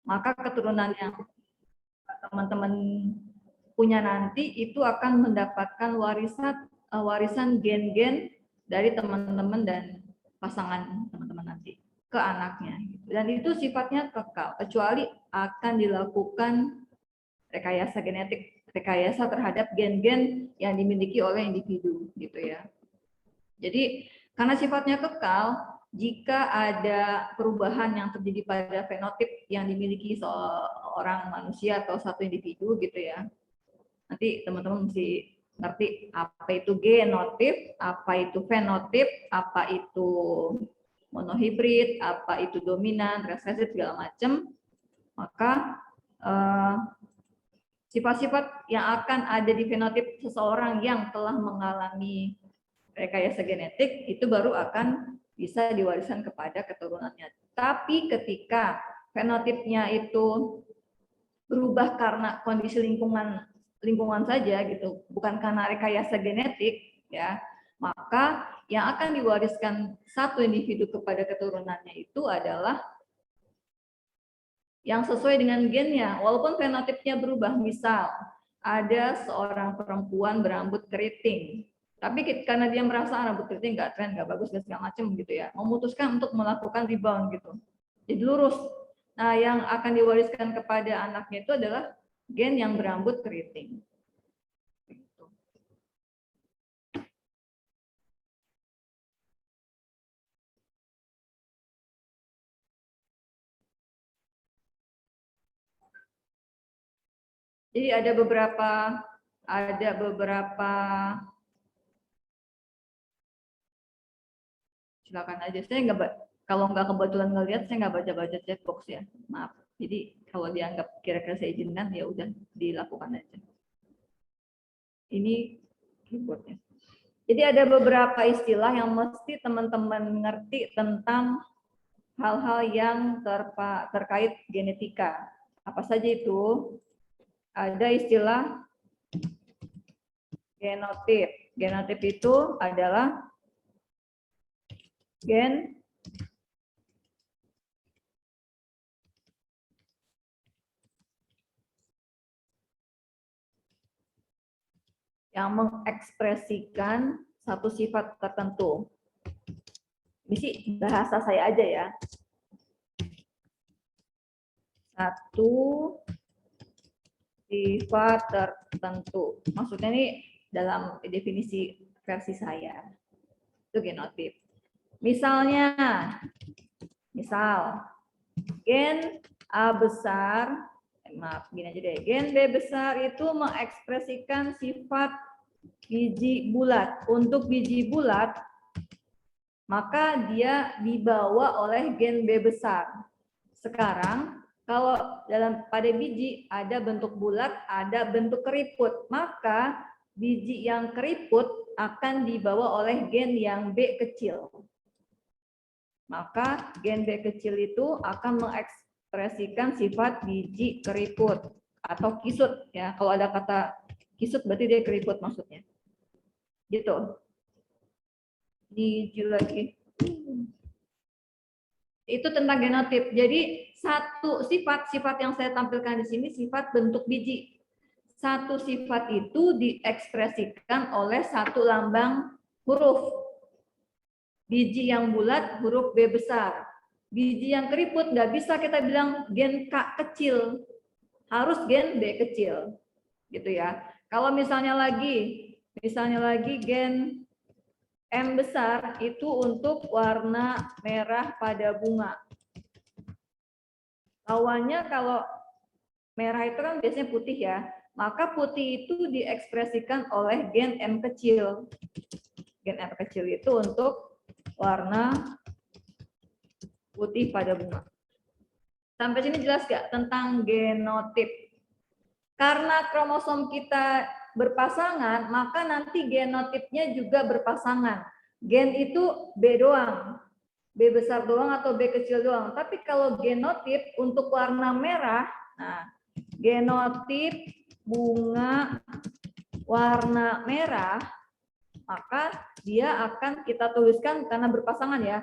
maka keturunan yang teman-teman punya nanti itu akan mendapatkan warisan gen-gen dari teman-teman dan pasangan teman-teman nanti ke anaknya. Dan itu sifatnya kekal, kecuali akan dilakukan rekayasa genetik, rekayasa terhadap gen-gen yang dimiliki oleh individu, gitu ya. Jadi karena sifatnya kekal, jika ada perubahan yang terjadi pada fenotip yang dimiliki seorang manusia atau satu individu, gitu ya, nanti teman-teman mesti ngerti apa itu genotip, apa itu fenotip, apa itu monohibrid, apa itu dominan, resesif, segala macam. Maka sifat-sifat yang akan ada di fenotip seseorang yang telah mengalami rekayasa genetik itu baru akan bisa diwariskan kepada keturunannya. Tapi ketika fenotipnya itu berubah karena kondisi lingkungan saja gitu, bukan karena rekayasa genetik, ya, maka yang akan diwariskan satu individu kepada keturunannya itu adalah yang sesuai dengan gennya, walaupun fenotipnya berubah. Misal ada seorang perempuan berambut keriting, tapi karena dia merasa rambut keriting nggak tren, nggak bagus, dan segala macam gitu ya, memutuskan untuk melakukan rebound gitu, jadi lurus. Nah, yang akan diwariskan kepada anaknya itu adalah gen yang berambut keriting. Jadi ada beberapa silakan aja. Saya nggak, kalau nggak kebetulan ngelihat, saya nggak baca chat box ya, maaf. Jadi kalau dianggap kira-kira saya izinkan, ya udah dilakukan aja. Ini keyboardnya. Jadi ada beberapa istilah yang mesti teman-teman ngerti tentang hal-hal yang terkait genetika. Apa saja itu? Ada istilah genotip. Genotip itu adalah gen yang mengekspresikan satu sifat tertentu. Ini sih bahasa saya aja ya. Satu sifat tertentu. Maksudnya ini dalam definisi versi saya. Itu genotip. Misalnya, gen A besar, maaf, gini aja deh, gen B besar itu mengekspresikan sifat biji bulat. Untuk biji bulat, maka dia dibawa oleh gen B besar. Sekarang, kalau pada biji ada bentuk bulat, ada bentuk keriput, maka biji yang keriput akan dibawa oleh gen yang B kecil. Maka gen B kecil itu akan mengekspresikan sifat biji keriput atau kisut ya. Kalau ada kata kisut berarti dia keriput maksudnya. Gitu. Biji lagi. Itu tentang genotip. Jadi satu sifat yang saya tampilkan di sini sifat bentuk biji. Satu sifat itu diekspresikan oleh satu lambang huruf. Biji yang bulat huruf B besar. Biji yang keriput nggak bisa kita bilang gen K kecil, harus gen B kecil, gitu ya. Kalau misalnya lagi gen M besar itu untuk warna merah pada bunga. Lawannya kalau merah itu kan biasanya putih ya, maka putih itu diekspresikan oleh gen M kecil. Gen M kecil itu untuk warna putih pada bunga. Sampai sini jelas gak tentang genotip? Karena kromosom kita berpasangan, maka nanti genotipnya juga berpasangan. Gen itu B doang, B besar doang atau B kecil doang. Tapi kalau genotip untuk warna merah, nah genotip bunga warna merah, maka dia akan kita tuliskan karena berpasangan ya,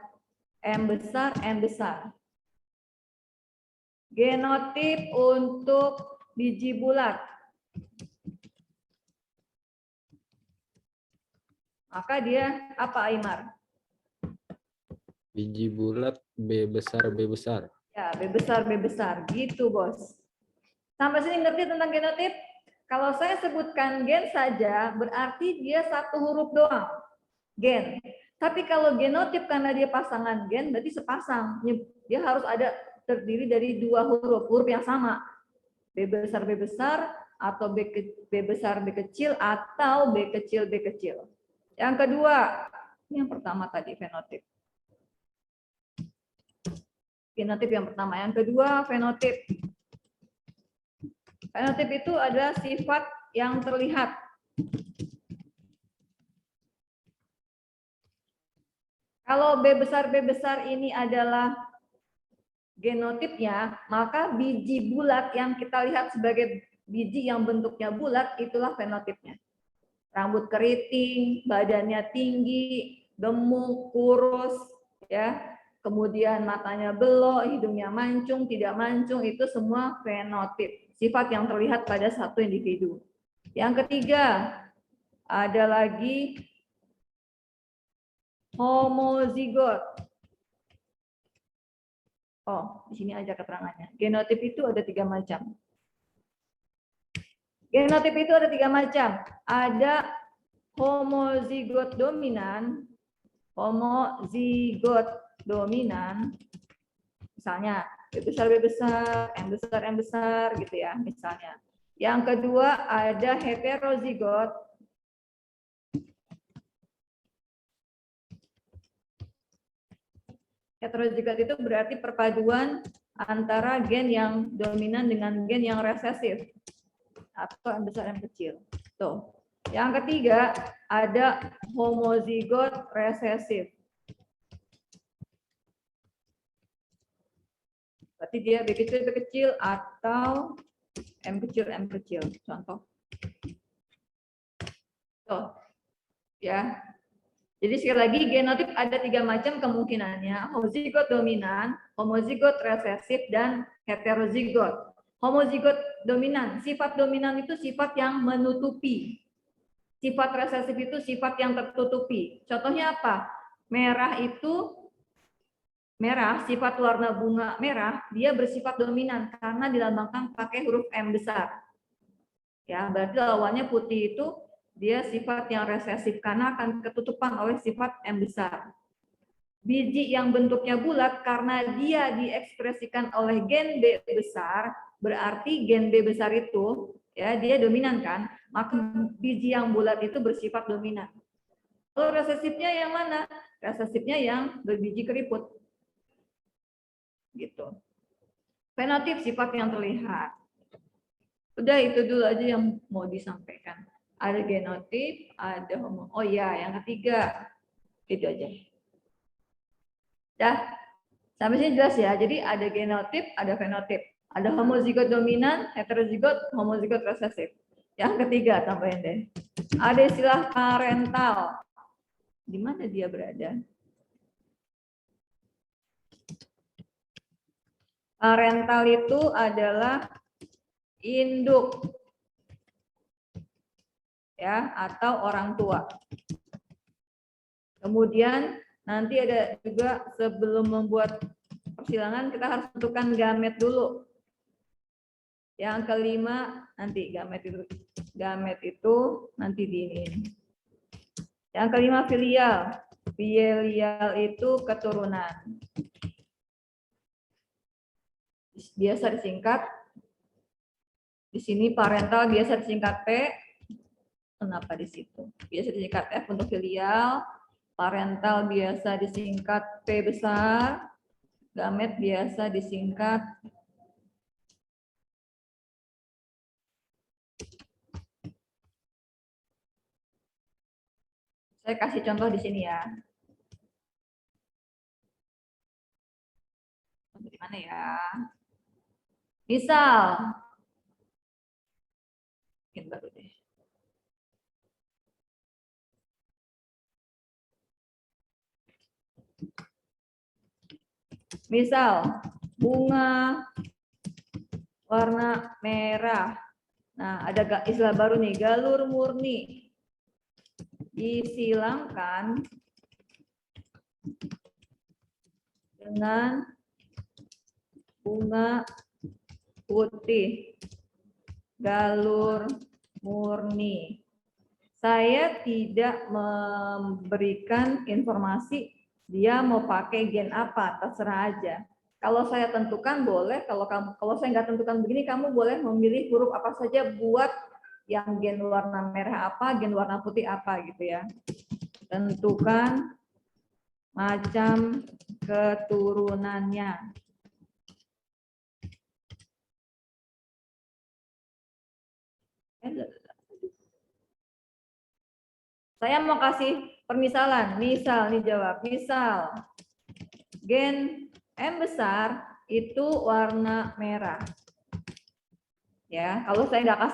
M besar, M besar. Genotip untuk biji bulat. Maka dia apa, Aymar? Biji bulat, B besar, B besar. Ya, B besar, B besar. Gitu, Bos. Sampai sini ngerti tentang genotip? Kalau saya sebutkan gen saja, berarti dia satu huruf doang. Gen. Tapi kalau genotip karena dia pasangan gen, berarti sepasang. Dia harus ada terdiri dari dua huruf, huruf yang sama. B besar, atau B besar, B kecil, atau B kecil, B kecil. Yang kedua, yang pertama tadi fenotip. Genotip yang pertama. Yang kedua, fenotip. Fenotip itu adalah sifat yang terlihat. Kalau B besar ini adalah genotipnya, maka biji bulat yang kita lihat sebagai biji yang bentuknya bulat, itulah fenotipnya. Rambut keriting, badannya tinggi, gemuk, kurus, ya. Kemudian matanya belok, hidungnya mancung, tidak mancung, itu semua fenotip. Sifat yang terlihat pada satu individu. Yang ketiga, ada lagi homozigot. Oh, di sini aja keterangannya. Genotip itu ada 3 macam. Genotip itu ada 3 macam. Ada homozigot dominan, misalnya B besar, M besar gitu ya, misalnya. Yang kedua ada heterozigot. Heterozigot itu berarti perpaduan antara gen yang dominan dengan gen yang resesif atau M besar, M kecil. Tuh. Yang ketiga ada homozigot resesif. Berarti dia B kecil atau M kecil. Contoh. Tuh. Ya. Jadi sekali lagi genotip ada 3 macam kemungkinannya. Homozigot dominan, homozigot resesif, dan heterozigot. Homozigot dominan, sifat dominan itu sifat yang menutupi. Sifat resesif itu sifat yang tertutupi. Contohnya apa? Merah, sifat warna bunga merah, dia bersifat dominan karena dilambangkan pakai huruf M besar. Ya, berarti lawannya putih itu dia sifat yang resesif karena akan ketutupan oleh sifat M besar. Biji yang bentuknya bulat karena dia diekspresikan oleh gen B besar, berarti gen B besar itu ya dia dominan kan, maka biji yang bulat itu bersifat dominan. Kalau resesifnya yang mana? Resesifnya yang berbiji keriput. Gitu. Fenotip sifat yang terlihat. Udah itu dulu aja yang mau disampaikan. Ada genotip, ada homo. Oh ya, yang ketiga. Itu aja. Dah. Sampai sini jelas ya. Jadi ada genotip, ada fenotip. Ada homozigot dominan, heterozigot, homozigot resesif. Yang ketiga tambahin deh. Ada istilah parental. Di mana dia berada? Parental itu adalah induk ya atau orang tua. Kemudian nanti ada juga sebelum membuat persilangan kita harus tentukan gamet dulu. Yang kelima nanti gamet itu nanti di ini. Yang kelima filial. Filial itu keturunan. Biasa disingkat di sini parental biasa disingkat P. Kenapa di situ? Biasa disingkat F untuk filial, parental biasa disingkat P besar, gamet biasa disingkat saya kasih contoh di sini ya. Di mana ya? Misal, mungkin baru deh. Misal, bunga warna merah. Nah, ada istilah baru nih, galur murni. Disilangkan dengan bunga putih. Galur murni. Saya tidak memberikan informasi dia mau pakai gen apa, terserah aja. Kalau saya tentukan boleh, kalau saya nggak tentukan begini, kamu boleh memilih huruf apa saja buat yang gen warna merah apa, gen warna putih apa gitu ya. Tentukan macam keturunannya. Saya mau kasih permisalan, misal nih jawab, misal gen M besar itu warna merah. Ya, kalau saya nggak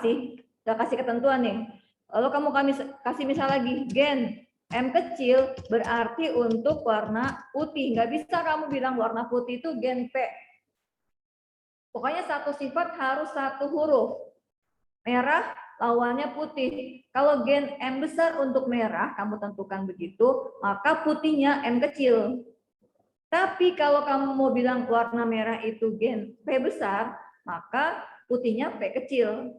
kasih ketentuan nih. Lalu kamu kasih misal lagi, gen M kecil berarti untuk warna putih. Nggak bisa kamu bilang warna putih itu gen P. Pokoknya satu sifat harus satu huruf. Merah lawannya putih. Kalau gen M besar untuk merah, kamu tentukan begitu, maka putihnya M kecil. Tapi kalau kamu mau bilang warna merah itu gen P besar, maka putihnya P kecil.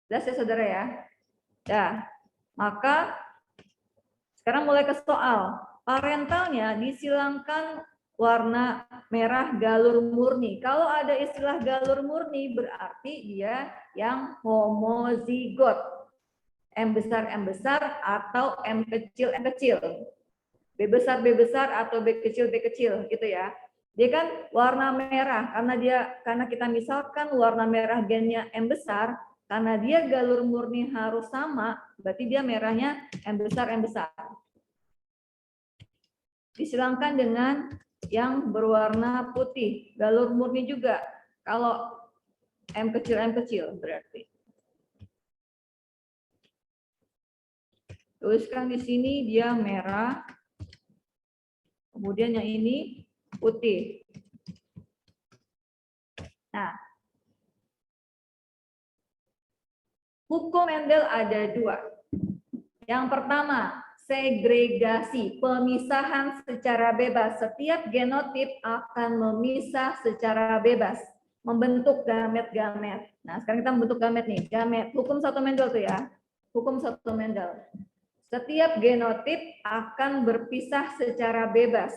Jelas ya saudara ya? Nah, maka sekarang mulai ke soal. Parentalnya disilangkan warna merah galur murni. Kalau ada istilah galur murni berarti dia yang homozigot. M besar atau M kecil B besar atau B kecil gitu ya. Dia kan warna merah karena kita misalkan warna merah gennya M besar, karena dia galur murni harus sama, berarti dia merahnya M besar. Disilangkan dengan yang berwarna putih, galur murni juga. Kalau M kecil berarti. Tuliskan di sini dia merah, kemudian yang ini putih. Nah, hukum Mendel ada dua. Yang pertama, segregasi, pemisahan secara bebas. Setiap genotip akan memisah secara bebas, membentuk gamet-gamet. Nah, sekarang kita membentuk gamet nih, gamet. Hukum satu Mendel tuh ya. Hukum satu Mendel. Setiap genotip akan berpisah secara bebas.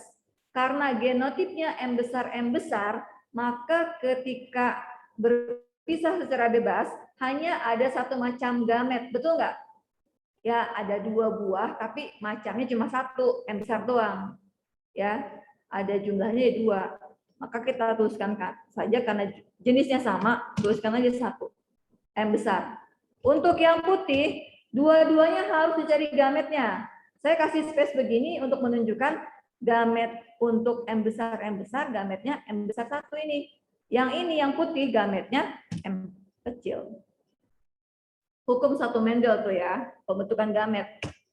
Karena genotipnya M besar, maka ketika berpisah secara bebas, hanya ada satu macam gamet. Betul nggak? Ya, ada dua buah, tapi macamnya cuma satu, M besar doang. Ya, ada jumlahnya dua. Maka kita tuliskan saja karena jenisnya sama, tuliskan aja satu, M besar. Untuk yang putih, dua-duanya harus dicari gametnya. Saya kasih space begini untuk menunjukkan gamet untuk M besar, gametnya M besar satu ini. Yang ini yang putih, gametnya M kecil. Hukum satu Mendel tuh ya, pembentukan gamet.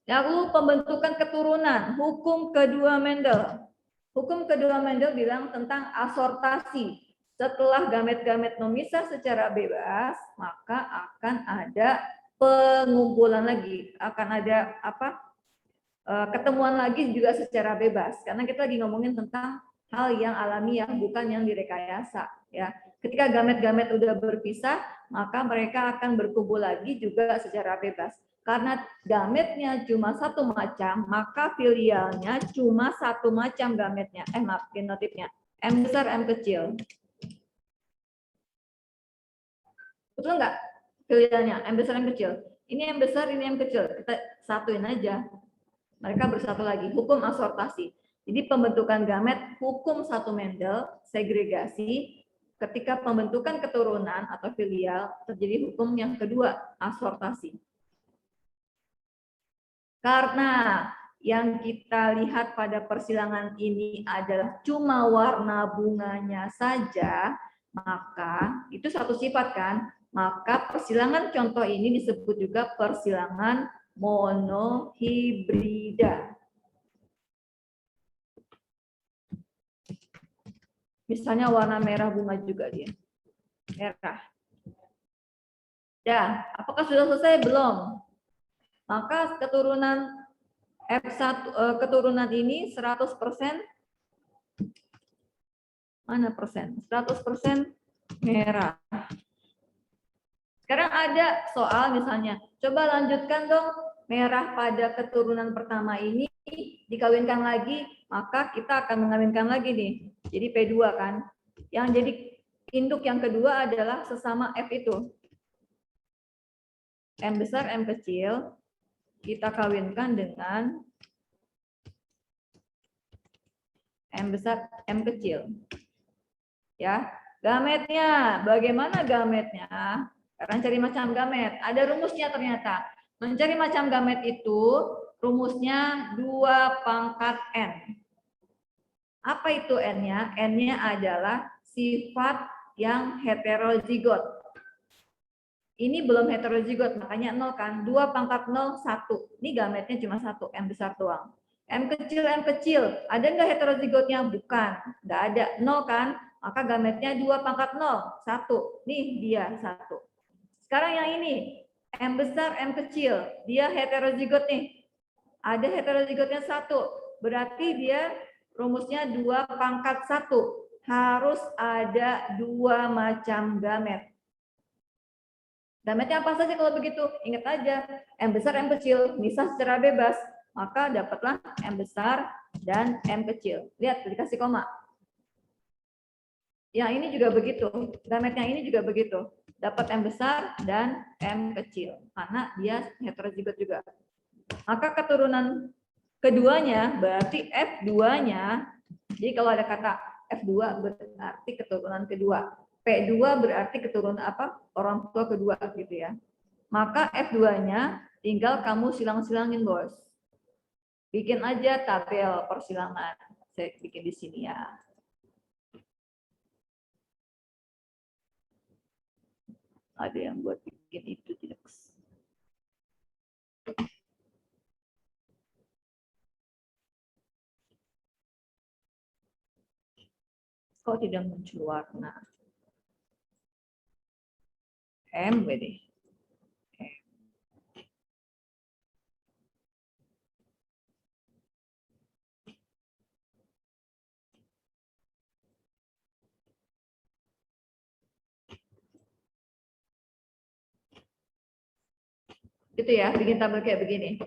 Lalu pembentukan keturunan, hukum kedua Mendel. Hukum kedua Mendel bilang tentang asortasi. Setelah gamet-gamet memisah secara bebas, maka akan ada pengumpulan lagi, akan ada ketemuan lagi juga secara bebas. Karena kita lagi ngomongin tentang hal yang alamiah, bukan yang direkayasa. Ya, ketika gamet-gamet udah berpisah, maka mereka akan berkumpul lagi juga secara bebas. Karena gametnya cuma satu macam, maka filialnya cuma satu macam gametnya. Genotipnya. M besar, M kecil. Betul nggak? Filialnya M besar, M kecil. Ini M besar, ini M kecil. Kita satuin aja. Mereka bersatu lagi. Hukum asortasi. Jadi pembentukan gamet, hukum satu Mendel, segregasi. Ketika pembentukan keturunan atau filial, terjadi hukum yang kedua, asortasi. Karena yang kita lihat pada persilangan ini adalah cuma warna bunganya saja, maka itu satu sifat kan, maka persilangan contoh ini disebut juga persilangan monohibrida. Misalnya warna merah bunga juga dia. merah. Ya, apakah sudah selesai? Belum. Maka keturunan F1 keturunan ini 100% mana persen? 100% merah. Sekarang ada soal misalnya, coba lanjutkan dong merah pada keturunan pertama ini dikawinkan lagi, maka kita akan mengawinkan lagi nih. Jadi P2 kan. Yang jadi induk yang kedua adalah sesama F itu. M besar, M kecil, kita kawinkan dengan M besar, M kecil. Ya, gametnya, bagaimana gametnya? Karena cari macam gamet, ada rumusnya ternyata. Mencari macam gamet itu rumusnya 2 pangkat N. Apa itu N-nya? N-nya adalah sifat yang heterozigot. Ini belum heterozigot, makanya 0 kan. 2 pangkat 0, 1. Ini gametnya cuma 1, M besar doang. M kecil, ada nggak heterozigotnya? Bukan, nggak ada. 0 kan? Maka gametnya 2 pangkat 0, 1. Nih dia 1. Sekarang yang ini, M besar, M kecil. Dia heterozigot nih. Ada heterozigotnya 1. Berarti dia rumusnya 2 pangkat 1. Harus ada 2 macam gamet. Gametnya apa saja kalau begitu? Ingat aja, M besar, M kecil, misah secara bebas. Maka dapatlah M besar dan M kecil. Lihat, dikasih koma. Yang ini juga begitu. Gametnya ini juga begitu. Dapat M besar dan M kecil. Karena dia heterozigot juga. Maka keturunan keduanya berarti F2-nya. Jadi kalau ada kata F2 berarti keturunan kedua. P2 berarti keturunan apa? Orang tua kedua gitu ya. Maka F2-nya tinggal kamu silang-silangin, Bos. Bikin aja tabel persilangan. Saya bikin di sini ya. Ada yang buat bikin itu tidak. Kok tidak muncul warna? M WD. Gitu ya, bikin tabel kayak begini.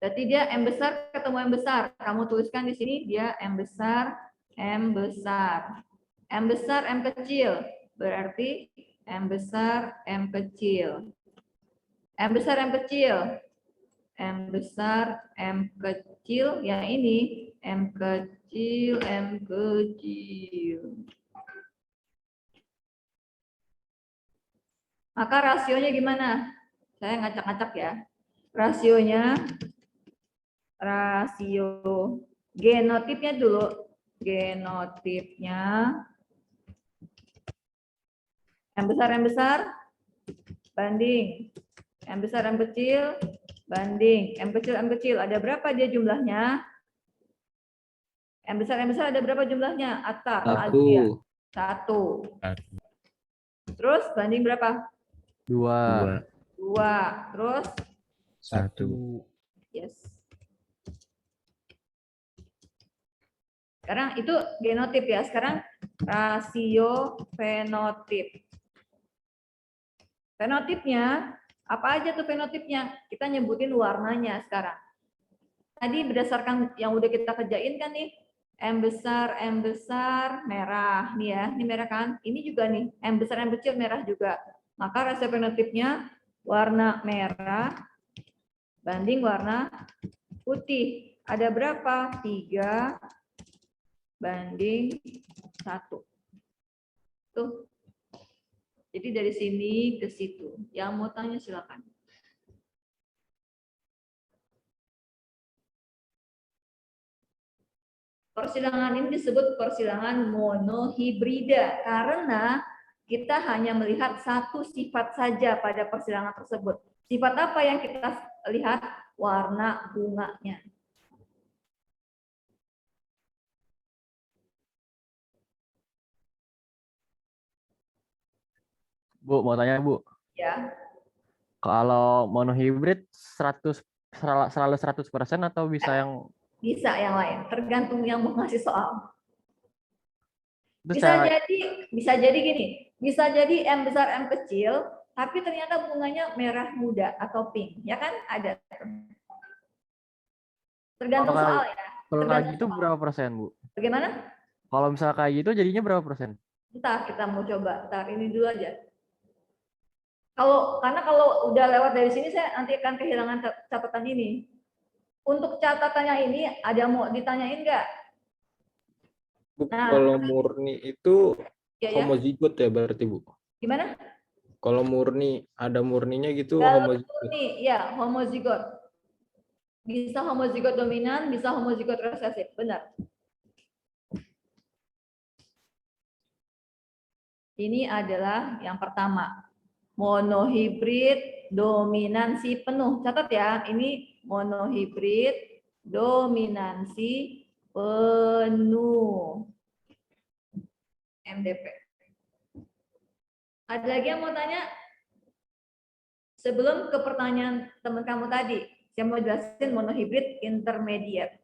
Berarti dia M besar ketemu M besar. Kamu tuliskan di sini dia M besar, M besar. M besar, M kecil. Berarti M besar, M kecil. M besar, M kecil. M besar, M kecil. Yang ini M kecil, M kecil. Maka rasionya gimana? Saya ngacak-ngacak ya. Rasio genotipnya dulu. Genotipnya M besar banding M besar M kecil banding M kecil. Ada berapa dia jumlahnya? M besar ada berapa jumlahnya? Atta, Adria. 1. Terus banding berapa? 2. 2. Terus 1. Yes. Sekarang itu genotip ya. Sekarang rasio fenotip. Fenotipnya, apa aja tuh fenotipnya? Kita nyebutin warnanya sekarang. Tadi berdasarkan yang udah kita kerjain kan nih, M besar, merah. Nih ya, ini merah kan? Ini juga nih, M besar, M kecil, merah juga. Maka rasio fenotipnya warna merah banding warna putih. Ada berapa? 3 banding 1. Tuh. Jadi dari sini ke situ. Yang mau tanya silakan. Persilangan ini disebut persilangan monohibrida karena kita hanya melihat satu sifat saja pada persilangan tersebut. Sifat apa yang kita lihat? Warna bunganya. Bu, mau tanya Bu. Ya, Kalau monohibrid 100 selalu 100% atau bisa yang bisa yang lain, tergantung yang mau ngasih soal. itu Bisa saya jadi, bisa jadi gini, bisa jadi M besar M kecil, tapi ternyata bunganya merah muda atau pink, ya kan? Ada. kalau Tergantung kayak soal ya. kalau kayak Tergantung gitu soal. berapa persen, Bu? Bagaimana? Kalau misalnya kayak gitu jadinya berapa persen? Ntar kita mau coba, ntar ini dulu aja. Karena kalau udah lewat dari sini saya nanti akan kehilangan catatan ini. Untuk catatannya ini ada mau ditanyain nggak? Bu, Nah, kalau murni itu ya ya. homozigot ya berarti Bu. Gimana? Kalau murni ada murninya gitu Galur homozigot. murni, ya homozigot. Bisa homozigot dominan, bisa homozigot resesif, benar. Ini adalah yang pertama, monohibrid dominansi penuh. Catat ya, ini monohibrid dominansi penuh. MDP. Ada lagi yang mau tanya? Sebelum ke pertanyaan teman kamu tadi, saya mau jelasin monohibrid intermediate.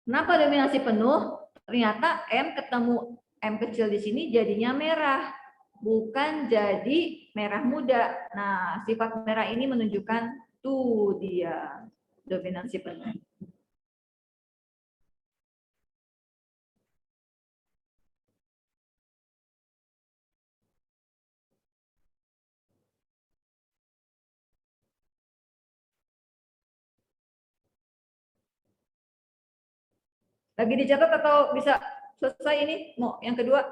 Kenapa dominasi penuh? Ternyata M ketemu M kecil di sini jadinya merah, bukan jadi merah muda. Nah, sifat merah ini menunjukkan tuh dia dominasi penuh. Lagi dicatat atau bisa selesai ini? Mau yang kedua?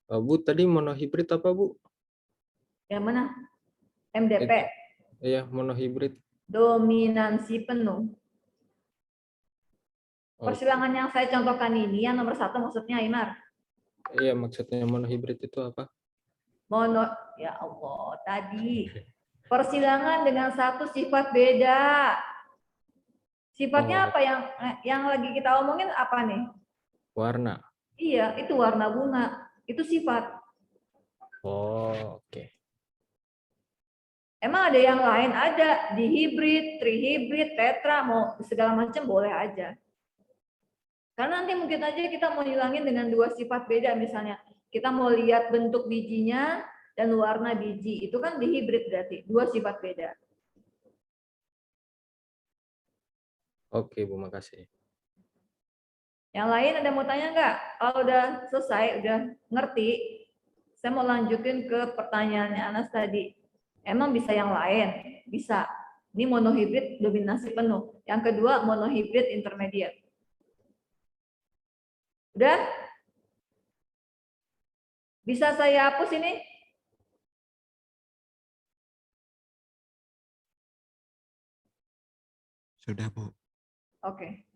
Bu, tadi monohibrid apa Bu? Yang mana? MDP. Iya, monohibrid. Dominansi penuh. Oh, Persilangan yang saya contohkan ini yang nomor 1 maksudnya Imar. iya, maksudnya monohibrid itu apa? Ya Allah, tadi persilangan dengan satu sifat beda. Sifatnya apa yang lagi kita omongin apa nih? Warna. Iya, itu warna bunga. Itu sifat. Oh, oke. Emang ada yang lain? Ada dihibrid, trihibrid, tetra, mau segala macam boleh aja. Karena nanti mungkin aja kita mau hilangin dengan dua sifat beda, misalnya kita mau lihat bentuk bijinya dan warna biji, itu kan dihibrid berarti dua sifat beda. Oke, Bu, makasih. Yang lain ada mau tanya nggak? Kalau udah selesai, udah ngerti, saya mau lanjutin ke pertanyaannya Anas tadi. Emang bisa yang lain? Bisa. Ini monohibrid dominasi penuh. Yang kedua monohibrid intermediate. Udah? Bisa saya hapus ini? Sudah, Bu. Oke.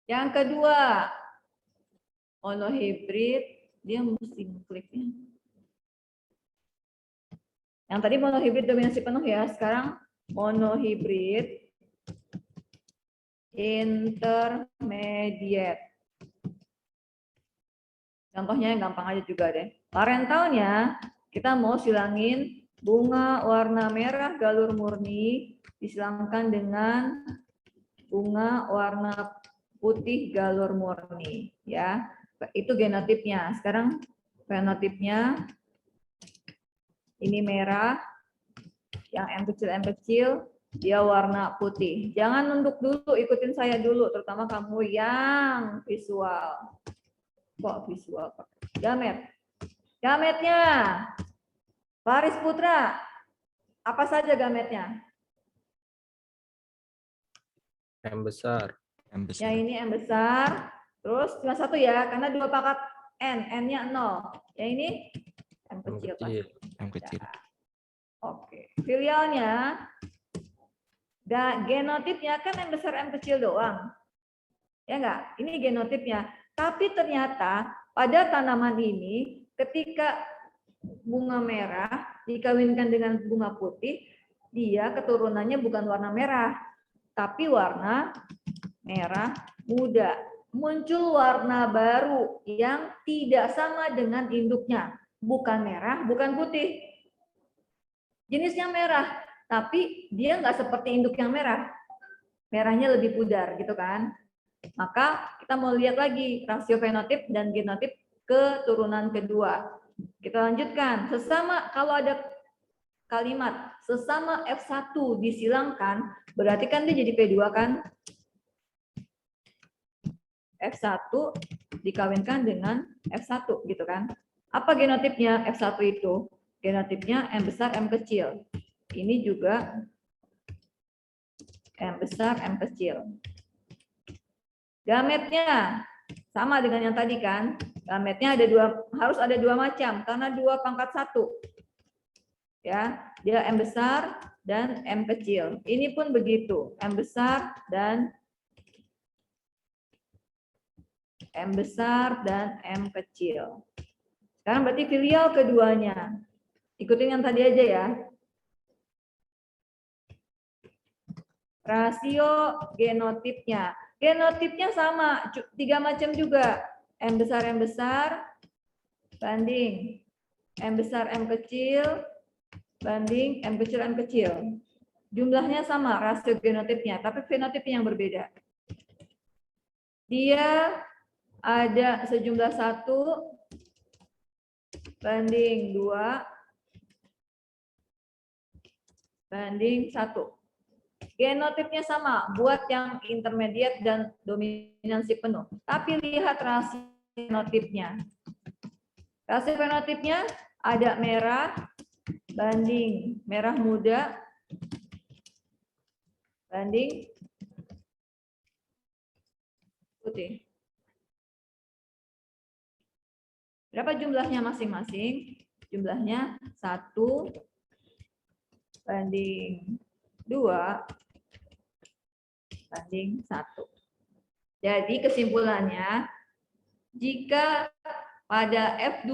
Yang kedua, monohibrid, dia mesti kliknya. Yang tadi monohibrid dominasi penuh ya, sekarang monohibrid intermediate. Contohnya yang gampang aja juga deh. Parentalnya kita mau silangin bunga warna merah galur murni disilangkan dengan bunga warna putih galur murni ya. Itu genotipnya. Sekarang fenotipnya ini merah, yang M kecil dia warna putih. Jangan nunduk dulu, ikutin saya dulu, terutama kamu yang visual. Kok visual? Gamet. Gametnya, Faris Putra, apa saja gametnya? M besar. M Ya besar. ini M besar, terus cuma satu ya, karena 2 pangkat N, N-nya 0. Ya ini M M kecil. kecil. M kecil. Oke, filialnya, genotipnya kan M besar M kecil doang. Ya enggak? Ini genotipnya. Tapi ternyata pada tanaman ini ketika bunga merah dikawinkan dengan bunga putih, dia keturunannya bukan warna merah, tapi warna merah muda. Muncul warna baru yang tidak sama dengan induknya. Bukan merah, bukan putih. Jenisnya merah, tapi dia nggak seperti induk yang merah. Merahnya lebih pudar, gitu kan. Maka kita mau lihat lagi rasio fenotip dan genotip keturunan kedua. Kita lanjutkan. Sesama, kalau ada kalimat sesama F1 disilangkan, berarti kan dia jadi P2 kan? F1 dikawinkan dengan F1 gitu kan. Apa genotipnya F1 itu? Genotipnya M besar M kecil. Ini juga M besar M kecil. Gametnya sama dengan yang tadi kan. Gametnya ada harus ada dua macam karena 2 pangkat 1. Ya, dia M besar dan M kecil. Ini pun begitu, M besar dan M besar dan M kecil. Sekarang berarti filial keduanya. Ikutin yang tadi aja ya. Rasio genotipnya. Genotipnya sama, 3 macam juga. M besar banding M besar M kecil banding M kecil. Jumlahnya sama, rasio genotipnya, tapi fenotipnya yang berbeda. Dia ada sejumlah 1 banding 2 banding 1. Genotipnya sama, buat yang intermediate dan dominansi penuh. Tapi lihat rasio fenotipnya. Rasio fenotipnya ada merah banding merah muda banding putih. Berapa jumlahnya masing-masing? Jumlahnya 1 banding 2 banding 1. Jadi kesimpulannya, jika pada F2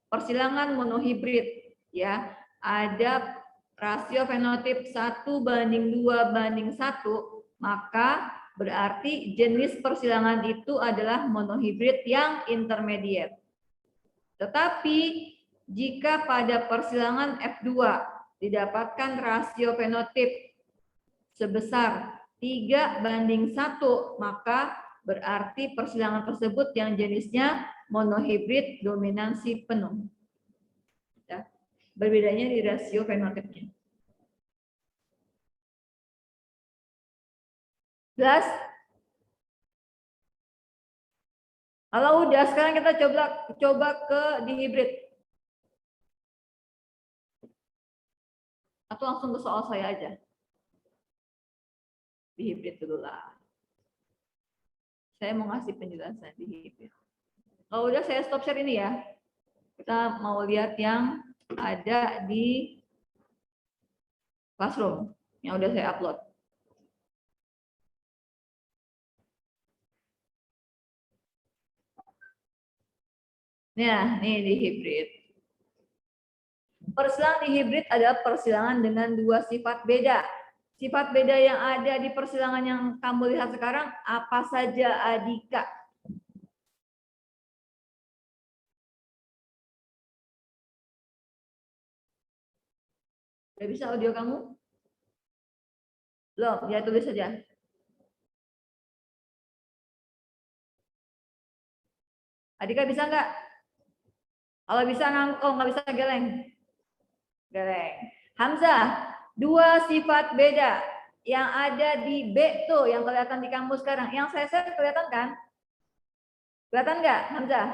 persilangan monohibrid ya, ada rasio fenotip 1 banding 2 banding 1, maka berarti jenis persilangan itu adalah monohibrid yang intermediate. Tetapi jika pada persilangan F2 didapatkan rasio fenotip sebesar 3 banding 1, maka berarti persilangan tersebut yang jenisnya monohibrid dominansi penuh. Ya. Berbedanya di rasio fenotipnya. Jelas? Kalau udah, sekarang kita coba ke dihibrid. Atau langsung ke soal saya aja. Dihibrid dulu lah. Saya mau ngasih penjelasan dihibrid. Kalau udah, saya stop share ini ya. Kita mau lihat yang ada di Classroom yang udah saya upload. Nah, ini dihibrid. Persilangan dihibrid adalah persilangan dengan 2 sifat beda. Sifat beda yang ada di persilangan yang kamu lihat sekarang apa saja, Adika? Udah bisa audio kamu? Belum, ya tulis saja. Adika bisa nggak? Kalau bisa kalau nggak bisa geleng. Geleng. Hamzah, 2 sifat beda yang ada di B tuh yang kelihatan di kamu sekarang. Yang saya share kelihatan kan? Kelihatan nggak, Hamzah?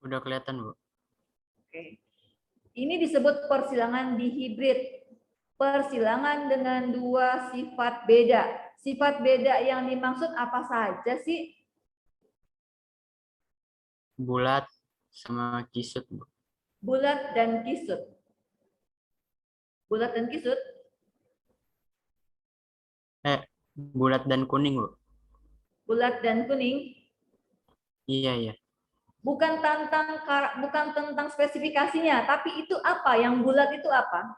Udah kelihatan, Bu. Oke. Ini disebut persilangan dihibrid. Persilangan dengan 2 sifat beda. Sifat beda yang dimaksud apa saja sih? Bulat sama kisut, Bu. Bulat dan kisut. Bulat dan kisut? Bulat dan kuning, Bu. Bulat dan kuning? Iya, iya. Bukan tentang spesifikasinya, tapi itu apa? Yang bulat itu apa?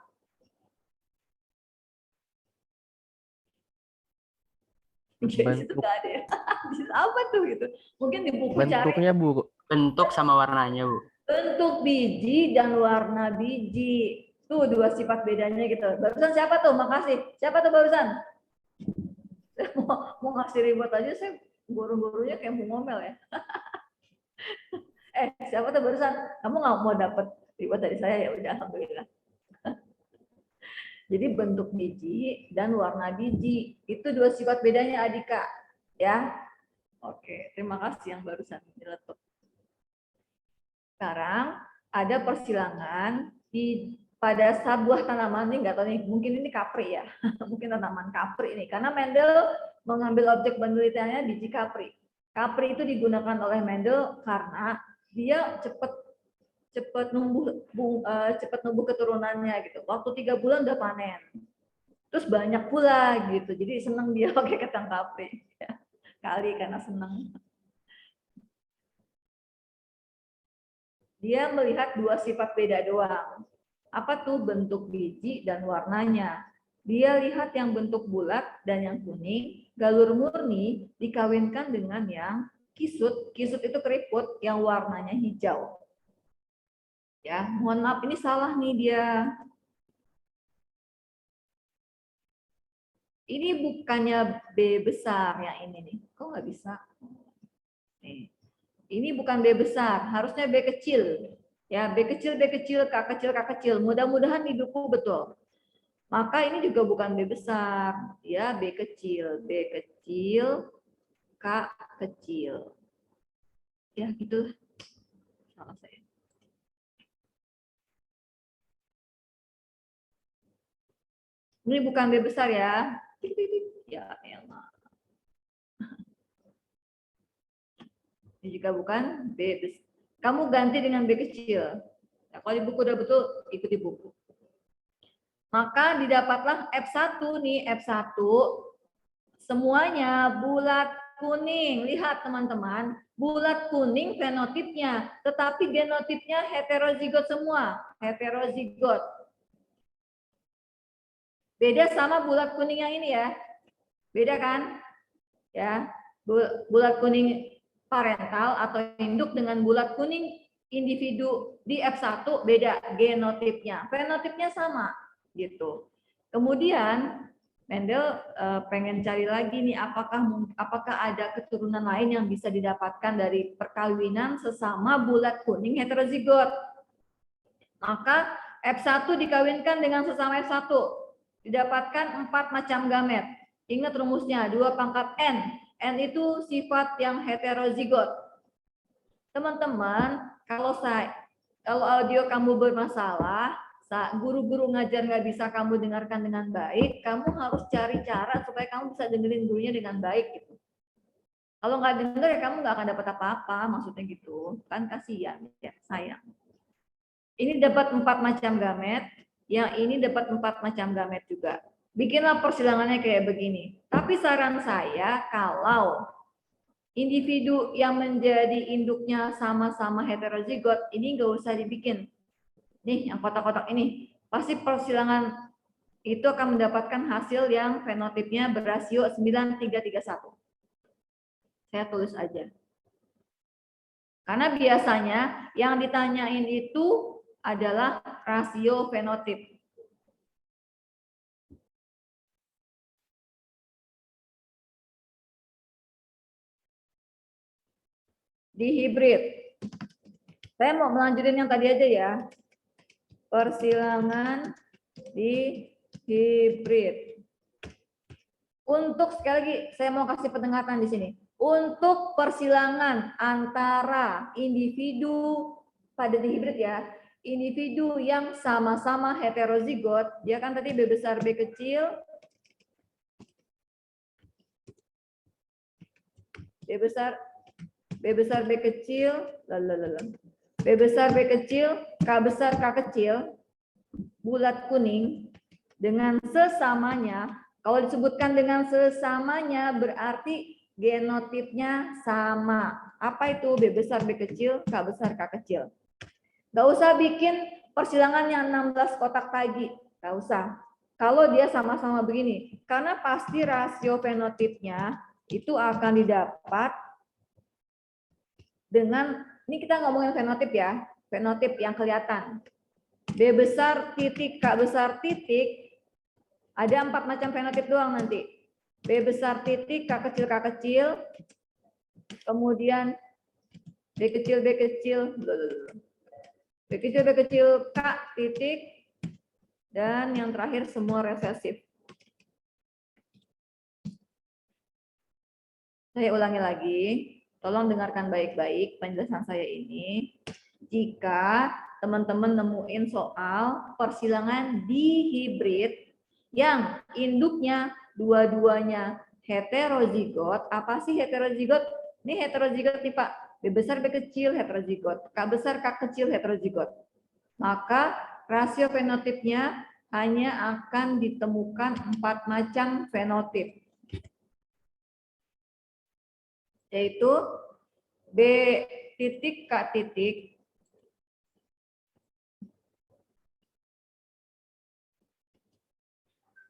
Garis itu Bentuk- nggak ada ya. Di situ apa tuh gitu? Mungkin di buku cari Bentuknya Bu. Bentuk sama warnanya, Bu. bentuk biji dan warna biji. Tuh dua sifat bedanya gitu. Barusan siapa tuh? Makasih. Siapa tuh barusan? Mau ngasih ribet aja saya guru-gurunya kayak mau ngomel ya. Siapa tuh barusan? Kamu nggak mau dapet ribet dari saya ya udah alhamdulillah. Jadi bentuk biji dan warna biji itu dua sifat bedanya Adika ya. Oke, terima kasih yang barusan diletuk. Sekarang ada persilangan pada sebuah tanaman ini nggak tahu nih, mungkin ini kapri ya, mungkin tanaman kapri ini karena Mendel mengambil objek penelitiannya biji kapri. Kapri itu digunakan oleh Mendel karena dia cepat numbuh keturunannya gitu. Waktu 3 bulan udah panen. Terus banyak pula gitu. Jadi seneng dia pakai ketang kapri. Kali karena seneng. Dia melihat dua sifat beda doang. Apa tuh? Bentuk biji dan warnanya. Dia lihat yang bentuk bulat dan yang kuning, galur murni dikawinkan dengan yang kisut. Kisut itu keriput yang warnanya hijau. Ya, mohon maaf ini salah nih dia. Ini bukannya B besar yang ini nih. Kok nggak bisa? Nih. Ini bukan B besar, harusnya B kecil. Ya, B kecil, K kecil, K kecil. Mudah-mudahan hidupku betul. Maka ini juga bukan B besar, ya B kecil, K kecil. Ya, gitu. Salah saya. Ini bukan B besar ya. Ya, elah. Ini juga bukan B besar. Kamu ganti dengan B kecil. Nah, kalau di buku udah betul, ikuti buku. Maka didapatlah F1 nih, F1 semuanya bulat kuning. Lihat teman-teman, bulat kuning fenotipnya, tetapi genotipnya heterozigot semua, heterozigot. Beda sama bulat kuning yang ini ya. Beda kan? Ya, bulat kuning parental atau induk dengan bulat kuning individu di F1 beda genotipnya. Fenotipnya sama gitu. Kemudian Mendel pengen cari lagi nih apakah ada keturunan lain yang bisa didapatkan dari perkawinan sesama bulat kuning heterozigot. Maka F1 dikawinkan dengan sesama F1. Didapatkan 4 macam gamet. Ingat rumusnya 2 pangkat N. N itu sifat yang heterozigot. Teman-teman, kalau audio kamu bermasalah, guru-guru ngajar nggak bisa kamu dengarkan dengan baik, kamu harus cari cara supaya kamu bisa dengerin gurunya dengan baik gitu. Kalau nggak denger ya kamu nggak akan dapat apa-apa, maksudnya gitu. Kan kasihan ya, sayang. Ini dapat 4 macam gamet, yang ini dapat 4 macam gamet juga. Bikinlah persilangannya kayak begini. Tapi saran saya kalau individu yang menjadi induknya sama-sama heterozigot, ini nggak usah dibikin. Nih, yang kotak-kotak ini. Pasti persilangan itu akan mendapatkan hasil yang fenotipnya berasio 9331. Saya tulis aja. Karena biasanya yang ditanyain itu adalah rasio fenotip. Di hibrid. Saya mau melanjutin yang tadi aja ya. Persilangan di hibrid. Untuk sekali lagi saya mau kasih penengatan di sini. Untuk persilangan antara individu pada di hibrid ya, individu yang sama-sama heterozigot, dia kan tadi B besar B kecil, B besar B kecil, B besar B kecil, K besar K kecil, bulat kuning dengan sesamanya. Kalau disebutkan dengan sesamanya berarti genotipnya sama. Apa itu B besar B kecil, K besar K kecil? Gak usah bikin persilangan yang 16 kotak tadi. Gak usah. Kalau dia sama-sama begini. Karena pasti rasio fenotipnya itu akan didapat dengan, ini kita ngomongin fenotip ya, fenotip yang kelihatan. B besar titik, K besar titik, ada 4 macam fenotip doang nanti. B besar titik, K kecil, kemudian B kecil, B kecil, K titik, dan yang terakhir semua resesif. Saya ulangi lagi, tolong dengarkan baik-baik penjelasan saya ini. Jika teman-teman nemuin soal persilangan dihibrid yang induknya dua-duanya heterozigot, apa sih heterozigot? Ini heterozigot nih Pak, B besar B kecil heterozigot, K besar K kecil heterozigot. Maka rasio fenotipnya hanya akan ditemukan 4 macam fenotip. Yaitu B titik K titik,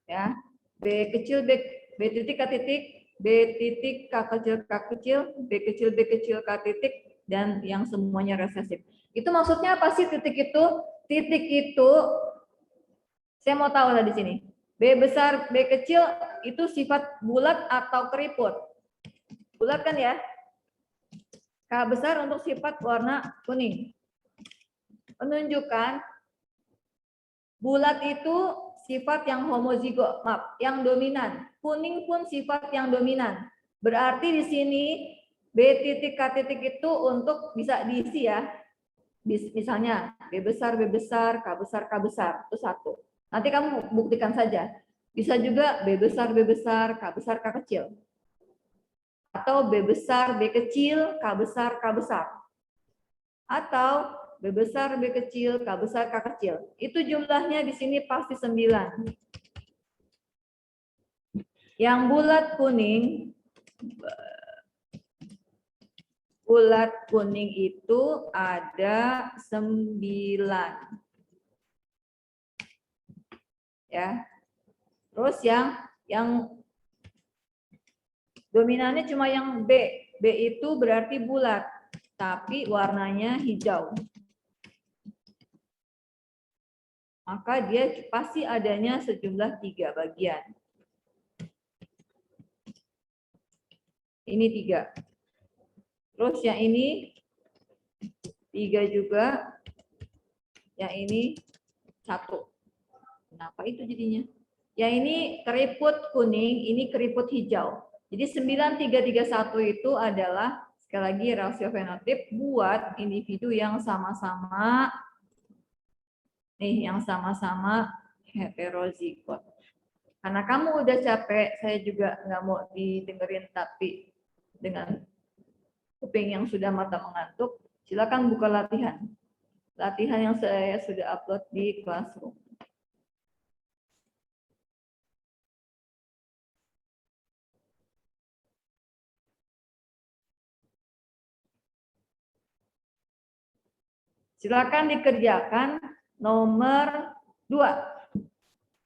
ya, B kecil B titik K titik, B titik K kecil, B kecil K titik, dan yang semuanya resesif. Itu maksudnya apa sih titik itu? Titik itu, saya mau tahu lah di sini. B besar B kecil itu sifat bulat atau keriput? Bulat kan ya? K besar untuk sifat warna kuning. Menunjukkan bulat itu sifat yang homozigot, maaf, yang dominan. Kuning pun sifat yang dominan. Berarti di sini B titik K titik itu untuk bisa diisi ya. Misalnya B besar, K besar, itu 1. Nanti kamu buktikan saja. Bisa juga B besar, K besar, K kecil. Atau B besar, B kecil, K besar, K besar. Atau B besar, B kecil, K besar, K kecil. Itu jumlahnya di sini pasti 9. Yang bulat kuning itu ada 9. Ya. Terus yang dominannya cuma yang B. B itu berarti bulat, tapi warnanya hijau. Maka dia pasti adanya sejumlah 3 bagian. Ini 3. Terus yang ini 3 juga. Yang ini 1. Kenapa itu jadinya? Yang ini keriput kuning, ini keriput hijau. Jadi 9331 itu adalah sekali lagi rasio fenotip buat individu yang sama-sama heterozigot. Karena kamu udah capek, saya juga nggak mau didengerin tapi dengan kuping yang sudah mata mengantuk, silakan buka latihan. Latihan yang saya sudah upload di Classroom. Silakan dikerjakan nomor 2.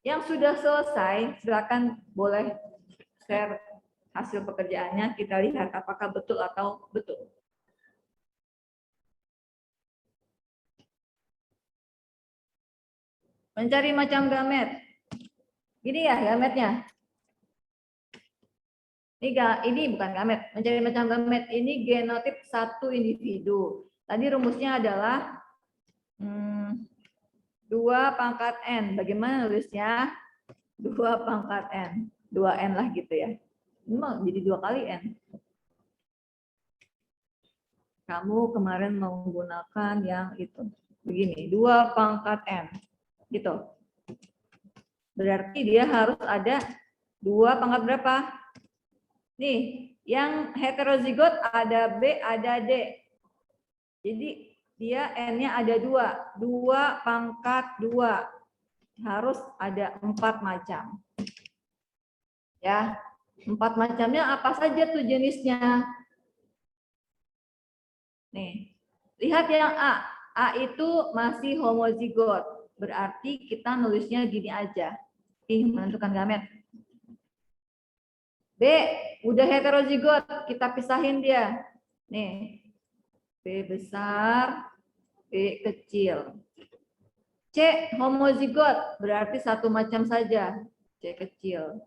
Yang sudah selesai, silakan boleh share hasil pekerjaannya. Kita lihat apakah betul atau betul. Mencari macam gamet. Gini ya gametnya. Ini bukan gamet. Mencari macam gamet ini genotip 1 individu. Tadi rumusnya adalah 2 pangkat N. Bagaimana nulisnya? 2 pangkat N. 2N lah gitu ya. Memang jadi 2 kali N. Kamu kemarin menggunakan yang itu. Begini, 2 pangkat N. Gitu. Berarti dia harus ada 2 pangkat berapa? Nih, yang heterozigot ada B, ada D. Jadi dia N-nya ada 2. 2 pangkat 2. Harus ada 4 macam. Ya, 4 macamnya apa saja tuh jenisnya? Nih, lihat yang A. A itu masih homozigot. Berarti kita nulisnya gini aja. Menentukan gamet. B, udah heterozigot, kita pisahin dia. Nih, B besar, B kecil. C, homozigot, berarti satu macam saja, C kecil.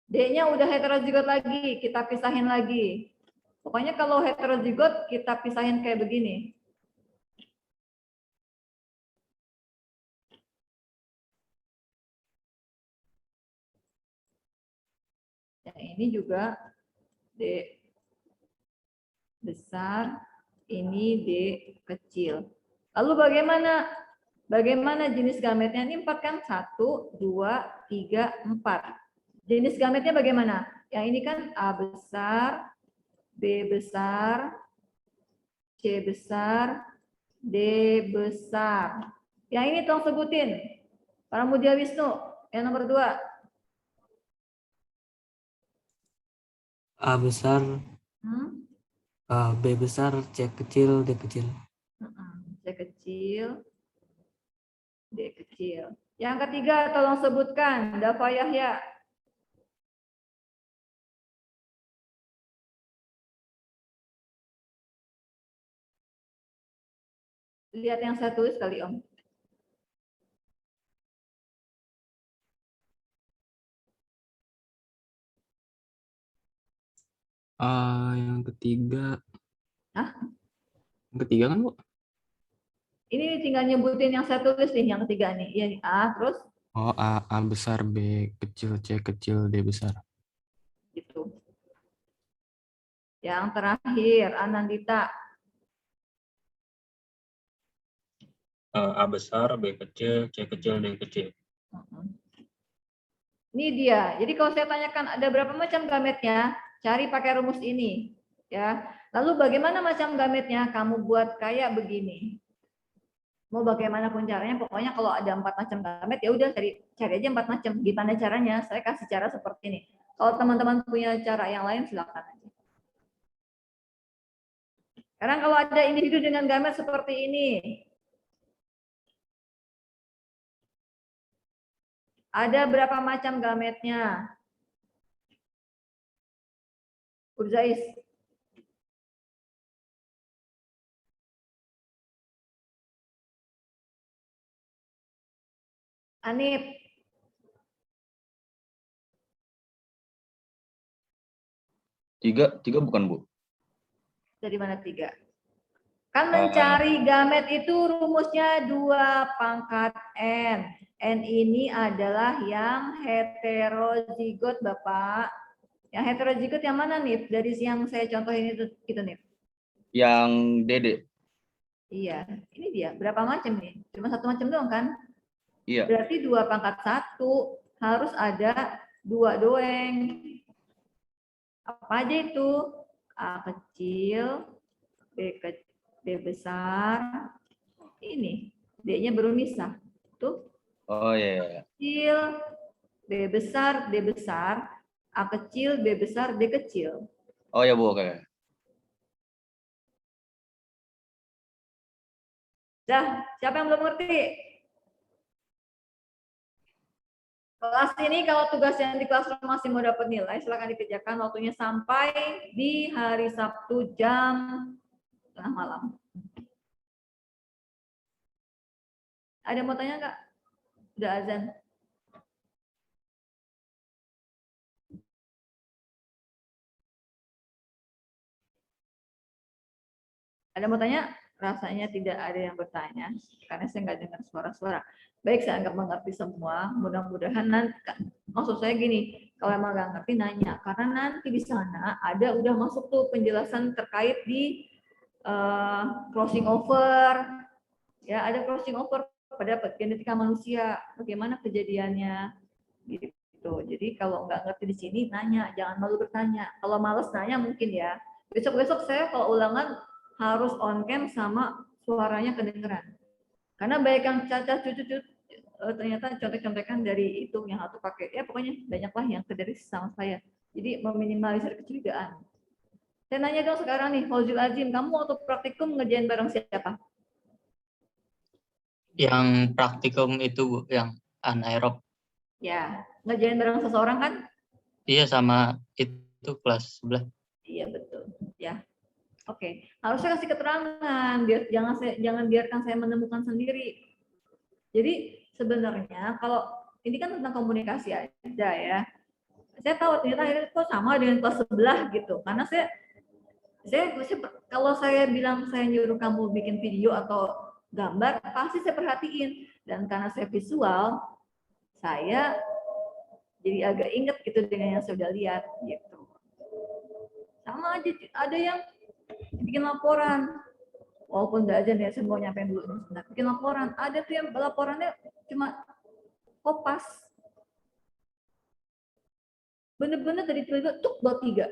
D-nya udah heterozigot lagi, kita pisahin lagi. Pokoknya kalau heterozigot, kita pisahin kayak begini. Yang ini juga D besar, ini D kecil. Lalu bagaimana jenis gametnya? Ini 4 kan? 1, 2, 3, 4. Jenis gametnya bagaimana? Yang ini kan A besar, B besar, C besar, D besar. Yang ini tolong sebutin. Pramudia Wisnu, yang nomor 2. A besar, B besar, C kecil, D kecil. C kecil, D kecil. Yang ketiga tolong sebutkan, Dava Yahya. Lihat yang saya tulis kali Om. Yang ketiga. Hah? Yang ketiga kan, Bu? Ini tinggal nyebutin yang saya tulis nih, yang ketiga nih. Yang A, terus? Oh, A besar, B kecil, C kecil, D besar. Gitu. Yang terakhir, Anandita. A besar, B kecil, C kecil, D kecil. Ini dia. Jadi kalau saya tanyakan ada berapa macam gametnya, cari pakai rumus ini. Ya. Lalu bagaimana macam gametnya? Kamu buat kayak begini. Mau bagaimanapun caranya, pokoknya kalau ada 4 macam gamet, ya udah cari aja 4 macam. Gimana caranya? Saya kasih cara seperti ini. Kalau teman-teman punya cara yang lain, silakan aja. Sekarang kalau ada individu dengan gamet seperti ini, ada berapa macam gametnya? Urzais. Anip. Tiga bukan, Bu? Dari mana 3? Kan mencari gamet itu rumusnya 2 pangkat N. N ini adalah yang heterozigot, Bapak. Yang heterozigot yang mana, Nif? Dari yang saya contohin itu Nif. Yang Dede. Iya, ini dia. Berapa macam nih? Cuma 1 macam doang kan? Iya. Berarti 2 pangkat 1 harus ada 2 doang. Apa aja itu? A kecil, B besar, ini D-nya bermisah. Tuh. Oh iya. Kecil, B besar, D besar, A kecil, B besar, D kecil. Oh ya, Bu, oke. Dah, siapa yang belum ngerti? Kelas ini kalau tugas yang di kelas masih mau dapat nilai, silakan dikerjakan, waktunya sampai di hari Sabtu jam tengah malam. Ada mau tanya nggak? Udah azan. Ada mau tanya? Rasanya tidak ada yang bertanya, karena saya nggak dengar suara-suara. Baik, saya anggap mengerti semua. Mudah-mudahan nanti, maksud saya gini, kalau emang nggak ngerti nanya, karena nanti di sana ada udah masuk tuh penjelasan terkait di crossing over, ya ada crossing over pada genetika manusia, bagaimana kejadiannya, gitu. Jadi kalau nggak ngerti di sini nanya, jangan malu bertanya. Kalau males nanya mungkin ya. Besok-besok saya kalau ulangan harus on cam sama suaranya kedengeran. Karena banyak yang cacat cucu ternyata contek-contekan dari itu yang harus pakai. Ya pokoknya banyaklah yang dari sama saya. Jadi meminimalisir kecurigaan. Saya nanya dong sekarang nih, Fauzul Azim, kamu waktu praktikum ngerjain bareng siapa? Yang praktikum itu, Bu, yang anaerob. Ya, ngerjain bareng seseorang kan? Iya, sama itu kelas sebelah. Iya betul. Ya, oke. Harusnya kasih keterangan, jangan biarkan saya menemukan sendiri. Jadi sebenarnya kalau ini kan tentang komunikasi aja ya. Saya tahu ternyata akhirnya kok sama dengan kelas sebelah gitu. Karena saya kalau saya bilang saya nyuruh kamu bikin video atau gambar, pasti saya perhatiin. Dan karena saya visual, saya jadi agak inget gitu dengan yang saya udah lihat gitu. Sama aja ada yang bikin laporan, walaupun udah aja nih saya mau nyampein dulu nih sebentar. Bikin laporan, ada tuh yang laporannya cuma kopas, bener-bener dari tulisan tuk 23,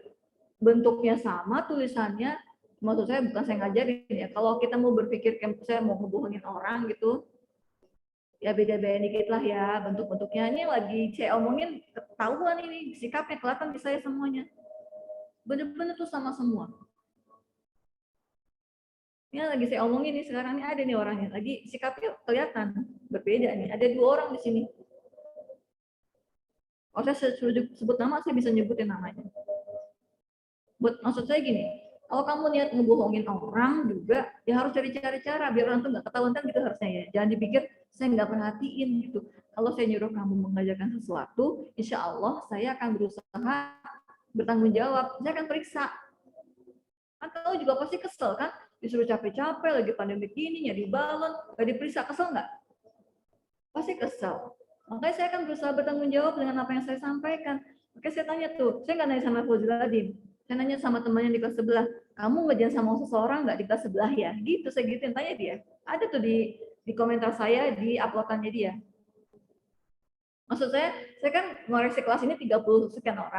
bentuknya sama, tulisannya. Maksud saya bukan saya ngajarin ya, kalau kita mau berpikir saya mau ngebohongin orang gitu, ya beda-beda dikit lah ya bentuk-bentuknya. Ini lagi saya omongin ketahuan ini sikapnya, kelihatan di saya semuanya, bener-bener tuh sama semua. Ini lagi saya omongin nih sekarang, ini ada nih orangnya lagi sikapnya kelihatan berbeda nih. Ada 2 orang di sini. Oh, saya sebut nama, saya bisa nyebutin namanya. Maksud saya gini, kalau kamu niat ngebohongin orang juga, ya harus cari cara biar orang tuh nggak ketahuan kan gitu harusnya ya. Jangan dipikir saya nggak perhatiin gitu. Kalau saya nyuruh kamu mengajarkan sesuatu, insya Allah saya akan berusaha bertanggung jawab. Saya akan periksa. Kan kamu juga pasti kesel kan? Disuruh capek-capek lagi pandemi gini, nyari balon, nggak diperiksa, kesel nggak? Pasti kesel. Makanya saya akan berusaha bertanggung jawab dengan apa yang saya sampaikan. Oke, saya tanya tuh, saya nggak nanya sama Fauziladin, saya nanya sama temannya di kelas sebelah, kamu ngerjain sama seseorang nggak di kelas sebelah ya? Gitu, saya gituin, tanya dia. Ada tuh di komentar saya, di uploadannya dia. Maksud saya kan ngoreksi kelas ini 30 sekian orang.